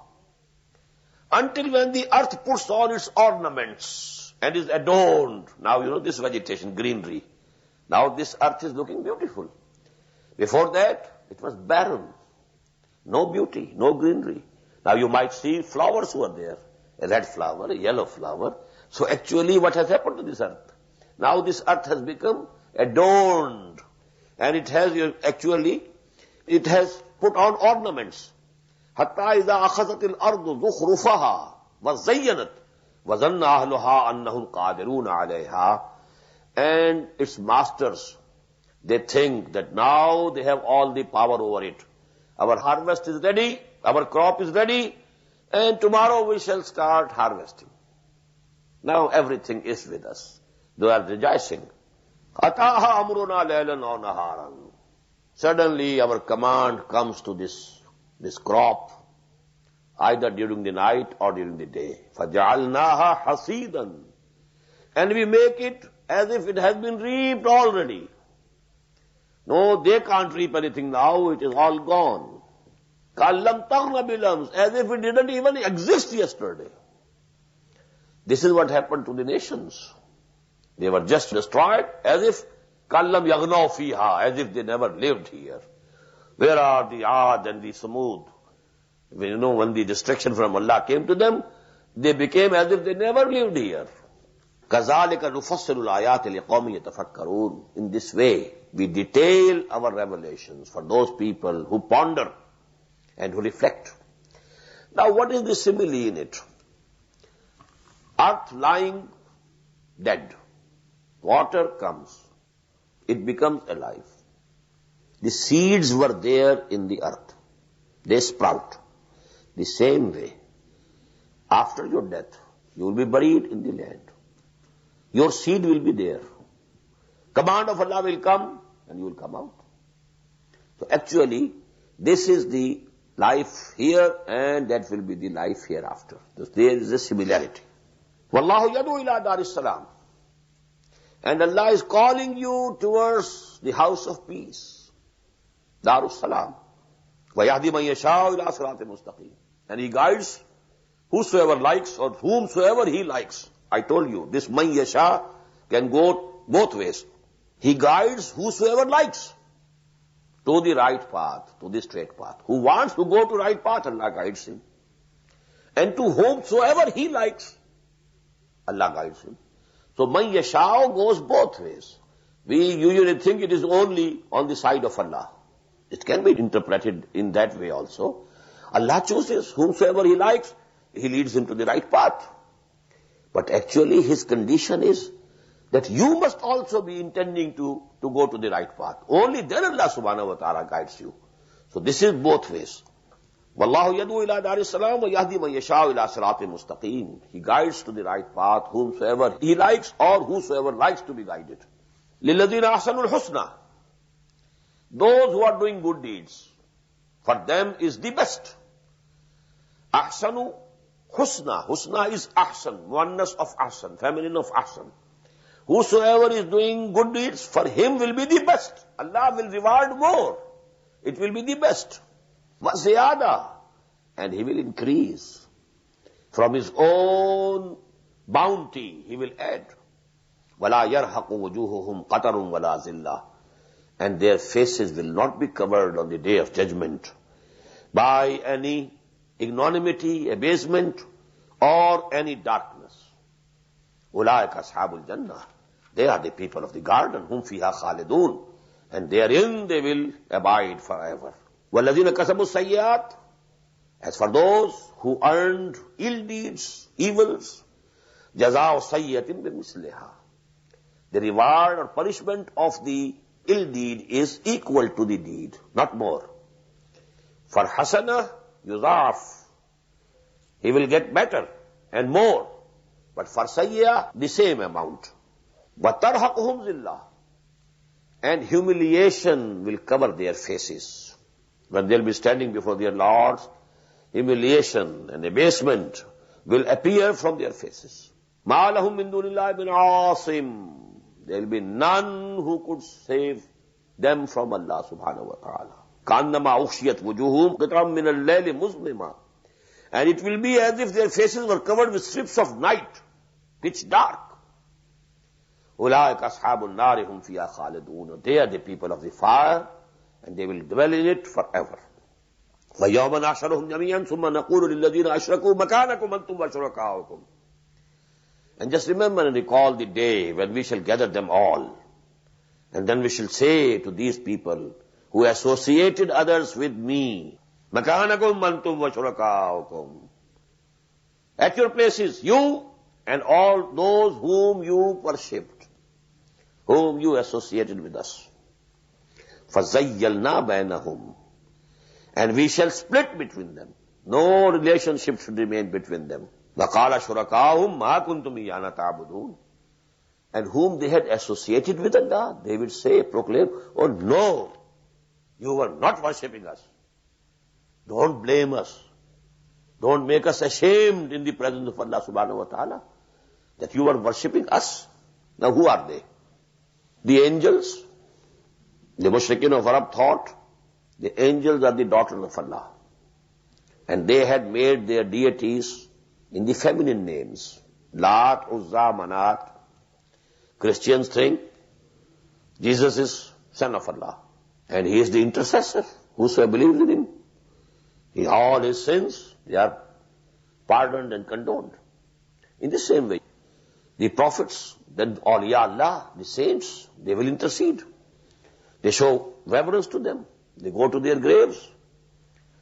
until when the earth puts on its ornaments and is adorned. Now, you know, this vegetation, greenery. Now this earth is looking beautiful. Before that, it was barren. No beauty, no greenery. Now you might see flowers were there. A red flower, a yellow flower. So actually what has happened to this earth? Now this earth has become adorned. And it has actually, it has put on ornaments. حَتَّى إِذَا أَخَذَتِ الْأَرْضُ ذُخْرُفَهَا وَزَيَّنَتْ وَظَنَّ أَهْلُهَا أَنَّهُمْ قَادِرُونَ عَلَيْهَا, and its masters, they think that now they have all the power over it. Our harvest is ready, our crop is ready, and tomorrow we shall start harvesting. Now everything is with us. They are rejoicing. أَتَاهَا أَمْرُنَا لَيْلًا أَوْ نَهَارًا, suddenly our command comes to this crop, either during the night or during the day. فَجَعَلْنَاهَا حَصِيدًا, and we make it as if it has been reaped already. No, they can't reap anything now, it is all gone. كَأَلَّمْ تَغْنَ بِالْأَمْسِ, as if it didn't even exist yesterday. This is what happened to the nations. They were just destroyed as if كَأَلَّمْ يَغْنَوْا فِيهَا, as if they never lived here. Where are the Ad and the Samud? You know, when the destruction from Allah came to them, they became as if they never lived here. كَذَلِكَ نُفَصِّلُ الْآيَاتِ لِقَوْمٍ يَتَفَكَّرُونَ. In this way, we detail our revelations for those people who ponder and who reflect. Now, what is the simile in it? Earth lying dead. Water comes. It becomes alive. The seeds were there in the earth. They sprout. The same way, after your death, you will be buried in the land. Your seed will be there. Command of Allah will come and you will come out. So actually, this is the life here and that will be the life hereafter. So there is a similarity. Wallahu yadu ila darissalam. And Allah is calling you towards the house of peace. Darussalam. وَيَهْدِي مَنْ يَشَاءُ إِلَىٰ صِرَاطٍ مُسْتَقِيمٍ. And He guides whosoever likes or whomsoever He likes. I told you, this man yasha can go both ways. He guides whosoever likes to the right path, to the straight path. Who wants to go to right path, Allah guides him. And to whomsoever He likes, Allah guides him. So man yasha goes both ways. We usually think it is only on the side of Allah. It can be interpreted in that way also. Allah chooses whomsoever He likes, He leads him to the right path. But actually His condition is that you must also be intending to go to the right path. Only then Allah subhanahu wa ta'ala guides you. So this is both ways. Wallahu yadu ila darissalam wa yahdi man yasha'u ila siratin mustaqim. He guides to the right path whomsoever He likes or whosoever likes to be guided. Lilladhina ahsanul husna. Those who are doing good deeds, for them is the best. Ahsanu husna. Husna is ahsan, muannas of ahsan, feminine of ahsan. Whosoever is doing good deeds, for him will be the best. Allah will reward more. It will be the best. وَزِيَادَةً, and he will increase. From his own bounty, he will add. وَلَا يَرْحَقُ وُجُوهُهُمْ قَتَرٌ وَلَا ذِلَّةٌ, and their faces will not be covered on the day of judgment by any ignominy, abasement, or any darkness. أُولَٰئِكَ أَصْحَابُ الْجَنَّةِ, they are the people of the garden, هُمْ فِيهَا خَالِدُونَ, and therein they will abide forever. وَالَّذِينَ كَسَبُوا السَّيِّئَاتِ, as for those who earned ill deeds, evils, جَزَاءُ سَيِّئَةٍ بِمِثْلِهَا, the reward or punishment of the ill deed is equal to the deed, not more. For hasana yudhaf, he will get better and more. But for sayya, the same amount. وَتَرْحَقُهُمْ ذِلَّةٌ, and humiliation will cover their faces. When they'll be standing before their lords, humiliation and abasement will appear from their faces. مَا لَهُم مِّن دُونِ اللَّهِ مِنْ عَاصِمٍ, there will be none who could save them from Allah subhanahu wa ta'ala. كَأَنَّمَا أُغْشِيَتْ وُجُوهُهُمْ قِطْعًا مِّنَ اللَّيْلِ مُظْلِمًا, and it will be as if their faces were covered with strips of night, pitch dark. أُولَٰئِكَ أَصْحَابُ النَّارِ هُمْ فِيهَا خَالِدُونَ, they are the people of the fire, and they will dwell in it forever. وَيَوْمَ نَحْشُرُهُمْ جَمِيعًا ثُمَّ نَقُولُ لِلَّذِينَ أَشْرَكُوا مَكَانَكُمْ أَنْتُمْ وَشُرَكَاؤُكُمْ, and just remember and recall the day when we shall gather them all. And then we shall say to these people who associated others with me, مَكَانَكُمْ أَنْتُمْ وَشُرَكَاؤُكُمْ, at your places, you and all those whom you worshipped, whom you associated with us. فَزَيَّلْنَا بَيْنَهُمْ, and we shall split between them. No relationship should remain between them. وَقَالَ شُرَكَاؤُهُمْ مَا كُنْتُمْ إِيَّانَا تَعْبُدُونَ, and whom they had associated with Allah, they would say, proclaim, oh no, you were not worshipping us. Don't blame us. Don't make us ashamed in the presence of Allah subhanahu wa ta'ala that you were worshipping us. Now who are they? The angels. The mushrikeen of Arab thought the angels are the daughters of Allah, and they had made their deities in the feminine names. Lat, Uzza, Manat. Christians think Jesus is son of Allah, and he is the intercessor. Whosoever believes in him, all his sins, they are pardoned and condoned. In the same way, the prophets, then awliya Allah, the saints, they will intercede. They show reverence to them. They go to their graves.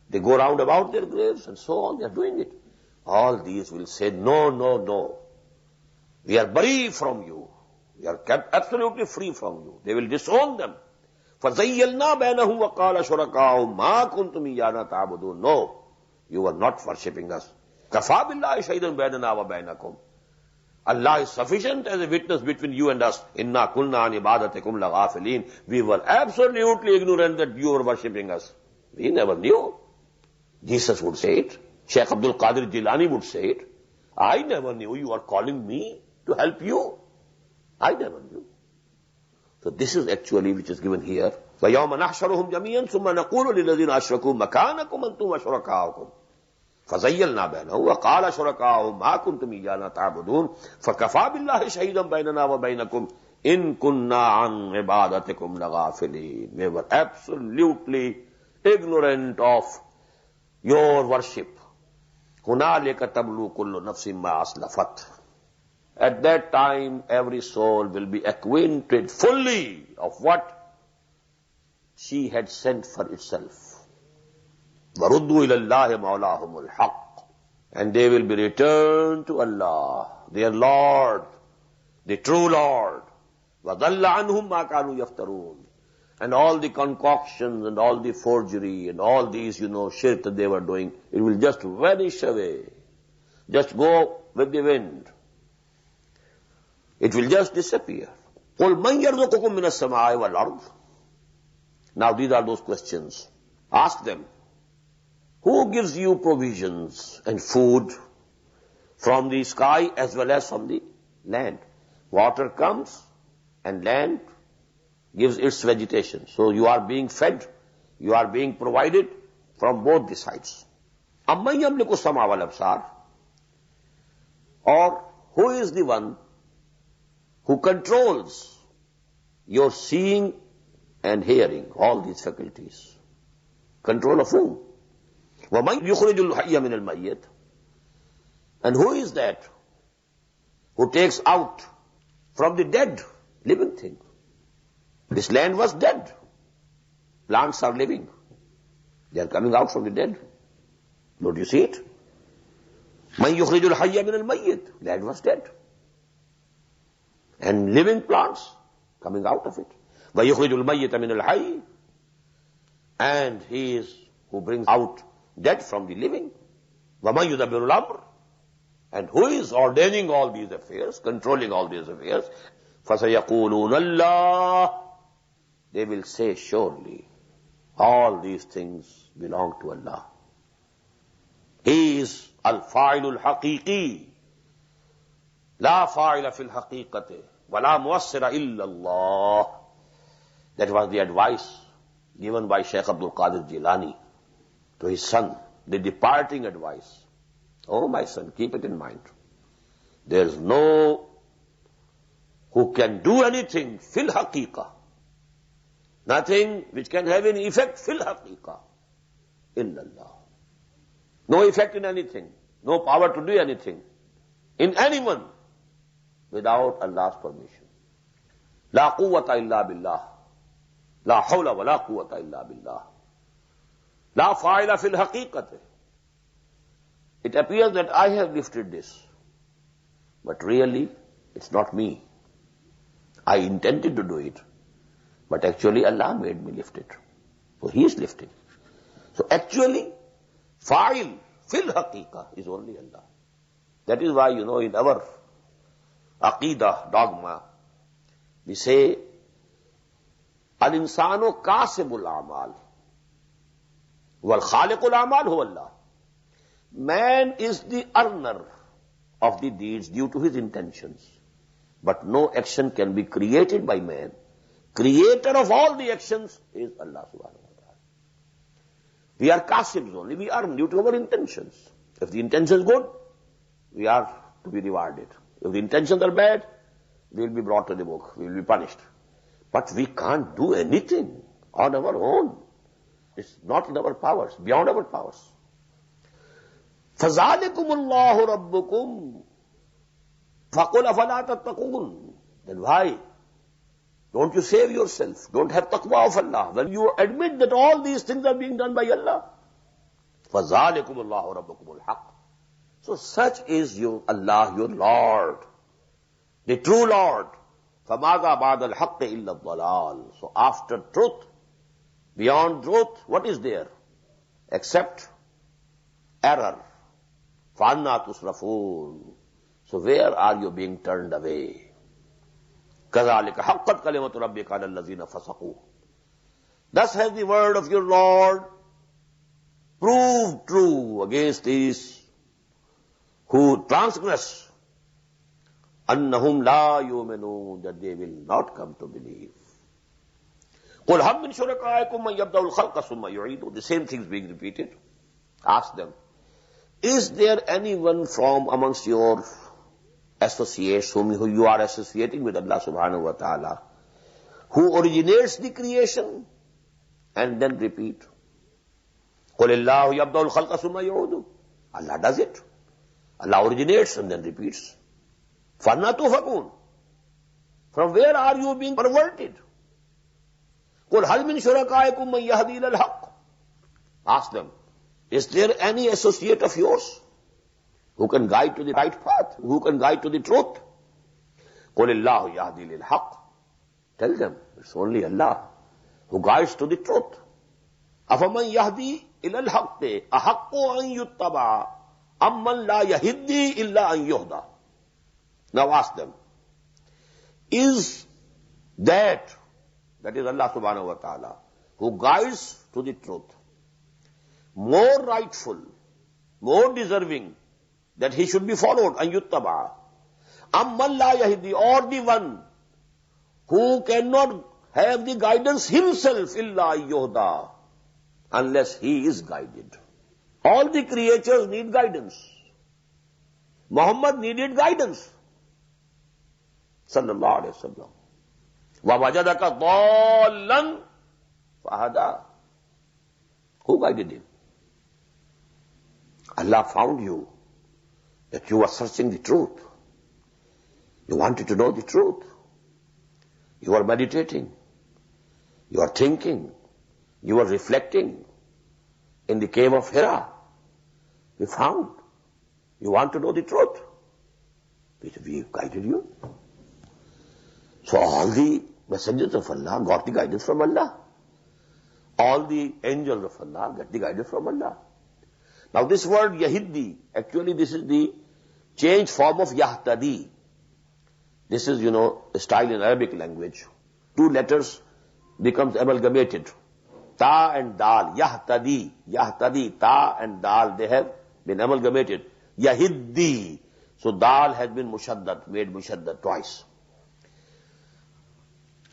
They go round about their graves and so on. They are doing it. All these will say, no, no, no. We are bari from you. We are kept absolutely free from you. They will disown them. فَزَيَّلْنَا بَيْنَهُمْ وَقَالَ شُرَكَاؤُهُمْ مَا كُنْتُمْ إِيَّانَا تَعْبُدُونَ, no, you were not worshipping us. كَفَى بِاللَّهِ شَهِيدًا بَيْنَنَا وَبَيْنَكُمْ, Allah is sufficient as a witness between you and us. إِنَّا كُلْنَا عَنْ عِبَادَتِكُمْ لَغَافِلِينَ, we were absolutely ignorant that you were worshipping us. We never knew. Jesus would say it. Shaykh Abdul Qadir Jilani would say it. I never knew you are calling me to help you. I never knew. So this is actually which is given here. وَيَوْمَ نَحْشَرُهُمْ جَمِيعًا ثُمَّ نَقُولُ لِلَّذِينَ أَشْرَكُوا مَكَانَكُمْ أَنْتُمْ وَشُرَكَاؤُكُمْ فَزَيَّلْنَا بَيْنَهُمْ وَقَالَ شُرَكَاؤُهُمْ مَا كُنْتُمْ إِيَّانَا تَعْبُدُونَ فَكَفَى بِاللَّهِ شَهِيدًا بَيْنَنَا وَبَيْنَكُمْ إِن كُنَّا عَنْ عِبَادَتِكُمْ لَغَافِلِينَ, we were absolutely ignorant of your worship. هُنَالِكَ تَبْلُو كُلُّ نَفْسٍ مَا أَسْلَفَتْ, at that time every soul will be acquainted fully of what she had sent for itself. وَرُدُّوا إِلَى اللَّهِ مَوْلَاهُمُ الْحَقِّ, and they will be returned to Allah, their Lord, the true Lord. وَضَلَّ عَنْهُمْ مَا كَانُوا يَفْتَرُونَ, and all the concoctions and all the forgery and all these, shirk that they were doing, it will just vanish away. Just go with the wind. It will just disappear. قُلْ مَنْ يَرْزُقُكُمْ مِنَ السَّمَاءِ وَالْأَرْضِ, now these are those questions. Ask them, who gives you provisions and food from the sky as well as from the land? Water comes and land gives its vegetation. So you are being fed, you are being provided from both the sides. Amman yamliku as-sam'a wal absar, or who is the one who controls your seeing and hearing, all these faculties? Control of whom? وَمَنْ يُخْرِجُ الْحَيَّ مِنَ الْمَيِّتِ, and who is that who takes out from the dead living thing? This land was dead. Plants are living. They are coming out from the dead. Don't you see it? مَنْ يُخْرِجُ الْحَيَّ مِنَ الْمَيِّتِ, land was dead. And living plants coming out of it. وَيُخْرِجُ الْمَيِّتَ مِنَ الْحَيِّ, and he is who brings out dead from the living. وَمَنْ يُدَبِّرُ الْأَمْرِ, and who is ordaining all these affairs, controlling all these affairs. فَسَيَقُولُونَ اللَّهُ, they will say, surely all these things belong to Allah. He is al-fa'il al-haqiqi, la fa'ila fil haqiqati, wa la muwassira illa Allah. That was the advice given by Shaykh Abdul Qadir Jilani to his son, the departing advice. Oh, my son, keep it in mind. There is no who can do anything fil haqiqa, nothing which can have any effect fil haqiqa, illallah. No effect in anything, no power to do anything in anyone without Allah's permission. La quwwata illa billah, la hawla wa la quwwata illa billah, la fa'ila fil haqiqati. It appears that I have lifted this, but really it's not me. I intended to do it, but actually Allah made me lift it. So He is lifting. So actually, fa'il fil haqiqa is only Allah. That is why, in our aqidah, dogma, we say, al-insanu kasibul a'mal, wal khaliqul a'mal huwa Allah. Man is the earner of the deeds due to his intentions. But no action can be created by man. Creator of all the actions is Allah subhanahu wa ta'ala. We are kasibs only, we earn due to our intentions. If the intention is good, we are to be rewarded. If the intentions are bad, we will be brought to the book, we will be punished. But we can't do anything on our own. It's not in our powers, beyond our powers. فَذَلِكُمُ اللَّهُ رَبُّكُمْ فَقُلْ أَفَلَا تَتَّقُونَ. Then why don't you save yourself? Don't have taqwa of Allah when you admit that all these things are being done by Allah. فَذَلِكُمُ اللَّهُ رَبُّكُمُ الْحَقِّ. So such is your Allah, your Lord, the true Lord. فَمَاذَا بَعْدَ الْحَقِّ إِلَّا الضَّلَالِ. So after truth, beyond truth, what is there? Except error. فَأَنَّا تُصْرَفُونَ. So where are you being turned away? كَذَلِكَ حَقَّتْ كَلِمَةُ رَبِّكَ عَلَى الَّذِينَ فَسَقُوا. Thus has the word of your Lord proved true against these who transgress. أَنَّهُمْ لَا يُؤْمِنُونَ, that they will not come to believe. قُلْ هَلْ مِنْ شُرَكَائِكُمْ مَنْ يَبْدَأُ الْخَلْقَ ثُمَّ يُعِيدُهُ. The same things being repeated. Ask them, is there anyone from amongst your associates whom you are associating with Allah subhanahu wa ta'ala who originates the creation and then repeat? قُلِ اللَّهُ يَبْدَأُ الْخَلْقَ ثُمَّ يُعِيدُهُ. Allah does it. Allah originates and then repeats. فَأَنَّى تُؤْفَكُونَ. From where are you being perverted? قُلْ هَلْ مِنْ شُرَكَائِكُمْ مَنْ يَهْدِي إِلَى الْحَقِّ. Ask them, is there any associate of yours who can guide to the right path, who can guide to the truth? قُلِ اللَّهُ يَهْدِي لِلْحَقِّ. Tell them, it's only Allah who guides to the truth. أَفَمَنْ يَهْدِي إِلَى الْحَقِّ أَحَقُّ أَنْ يُتَّبَعَ أَمَّنْ لَا يَهِدِّي إِلَّا أَنْ يُهْدَى. Now ask them, is that is Allah subhanahu wa ta'ala, who guides to the truth, more rightful, more deserving that he should be followed, an yuttaba, amman la yahdi, or the one who cannot have the guidance himself, illa yuhda, unless he is guided. All the creatures need guidance. Muhammad needed guidance. Sallallahu alayhi wa sallam. وَوَجَدَكَ ضَالًّا فَهَدَى. Who guided him? Allah found you, that you were searching the truth. You wanted to know the truth. You are meditating. You are thinking. You are reflecting. In the cave of Hira, we found. You want to know the truth. We guided you. So all the messengers of Allah got the guidance from Allah. All the angels of Allah get the guidance from Allah. Now this word Yahiddi, actually this is the changed form of Yahtadi. This is, a style in Arabic language. Two letters becomes amalgamated. Ta and Dal, Yahtadi, Yahtadi, Ta and Dal, they have been amalgamated. Yahiddi. So Dal has been mushaddad, made mushaddad twice.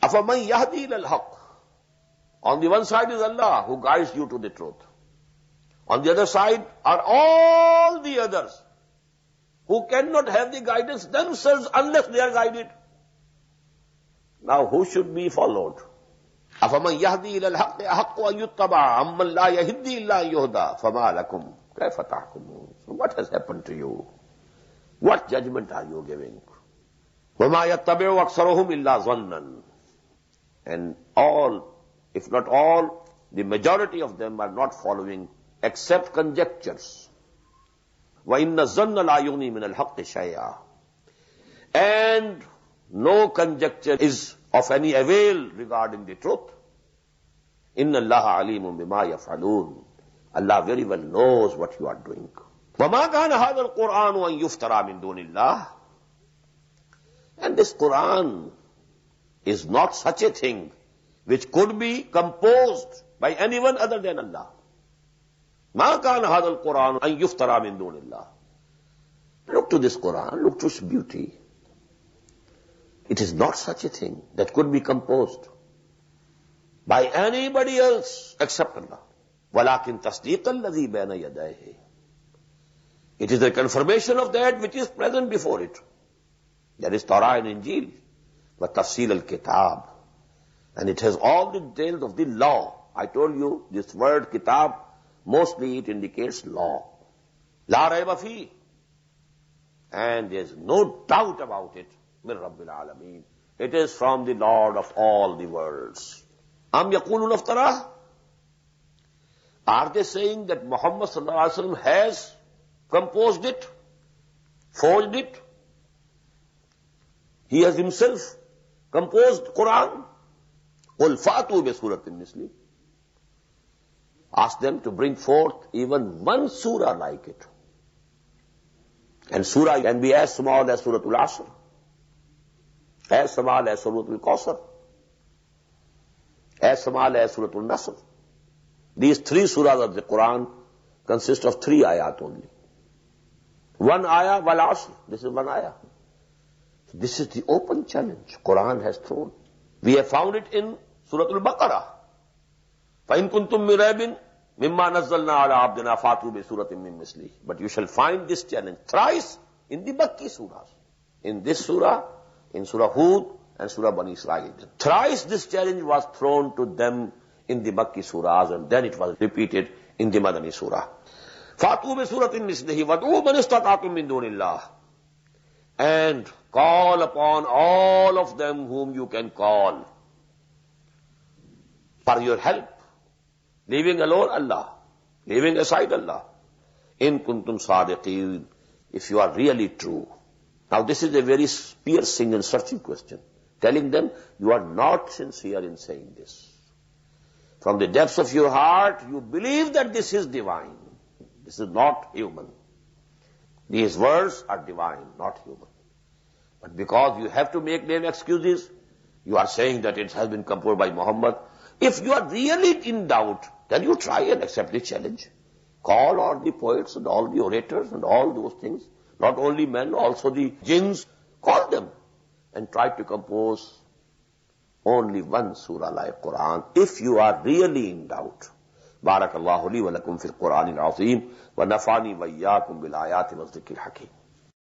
Afaman yahdi lal-haq. On the one side is Allah who guides you to the truth. On the other side are all the others who cannot have the guidance themselves unless they are guided. Now who should be followed? أَفَمَنْ يَهْدِي إِلَى الْحَقِّ أَحَقُّ أَنْ يُتَّبَعَ عَمَّنْ لَا يَهِدِّي إِلَّا أَنْ يُهْدَى فَمَا لَكُمْ كَيْفَ تَحْكُمُونَ. So what has happened to you? What judgment are you giving? وَمَا يَتَّبِعُ أَكْثَرُهُمْ إِلَّا ظَنًّا. And all, if not all, the majority of them are not following except conjectures. وَإِنَّ الظَّنَّ لَا يُغْنِي مِنَ الْحَقِّ شَيْئًا. And no conjecture is of any avail regarding the truth. إِنَّ اللَّهَ عَلِيمٌ بِمَا يَفْعَلُونَ. Allah very well knows what you are doing. وَمَا كَانَ هَذَا الْقُرْآنُ أَنْ يُفْتَرَى مِنْ دُونِ اللَّهِ. And this Quran is not such a thing which could be composed by anyone other than Allah. مَا كَانَ هَذَا الْقُرْآنُ أَنْ يُفْتَرَى مِنْ دُونِ اللَّهِ. Look to this Quran, look to its beauty. It is not such a thing that could be composed by anybody else except Allah. وَلَكِنْ تَصْدِيقَ الَّذِي بَيْنَ يَدَيْهِ. It is the confirmation of that which is present before it. That is Torah and Injil. وَتَفْصِيلَ الْكِتَابِ. And it has all the details of the law. I told you, this word kitab, mostly it indicates law. لَا رَيْبَ فِيهِ. And there is no doubt about it. مِنْ رَبِّ الْعَالَمِينَ. It is from the Lord of all the worlds. أَمْ يَقُولُونَ افْتَرَاهُ. Are they saying that Muhammad sallallahu alaihi wasallam has composed it, forged it? He has himself composed Quran. قُلْ فَأْتُوا بِسُورَةٍ مِثْلِهِ. Ask them to bring forth even one surah like it. And surah can be as small as Surah Al-Asr, as small as Surah Al-Kawthar, as small as Surah Al-Nasr. These three surahs of the Quran consist of 3 ayat only. One ayah, wal asr. This is one ayah. This is the open challenge Quran has thrown. We have found it in Surah Al-Baqarah. فَإِن كُنْتُم مِّن رَيْبٍ مِمَّا نَزَّلْنَا عَلَىٰ عَبْدِنَا فَأْتُوا بِسُورَةٍ مِّن مِّثْلِهِ. But you shall find this challenge thrice in the Makki surahs. In this surah, in Surah Hud, and Surah Bani Israel. Thrice this challenge was thrown to them in the Makki surahs, and then it was repeated in the Madani surah. فَأْتُوا بِسُورَةٍ مِّثْلِهِ وَادْعُوا مَنِ اسْتَطَعْتُم مِّن دُونِ اللَّهِ. And call upon all of them whom you can call for your help, leaving alone Allah, leaving aside Allah. In kuntum sadiqeen, if you are really true. Now this is a very piercing and searching question, telling them you are not sincere in saying this. From the depths of your heart, you believe that this is divine. This is not human. These words are divine, not human. But because you have to make them excuses, you are saying that it has been composed by Muhammad. If you are really in doubt, then you try and accept the challenge. Call all the poets and all the orators and all those things. Not only men, also the jinns. Call them and try to compose only one surah like Quran. If you are really in doubt, بارک اللہ لی ولکم فی القرآن العظیم ونفعنی وإیاکم بالآیات والذکر الحکیم.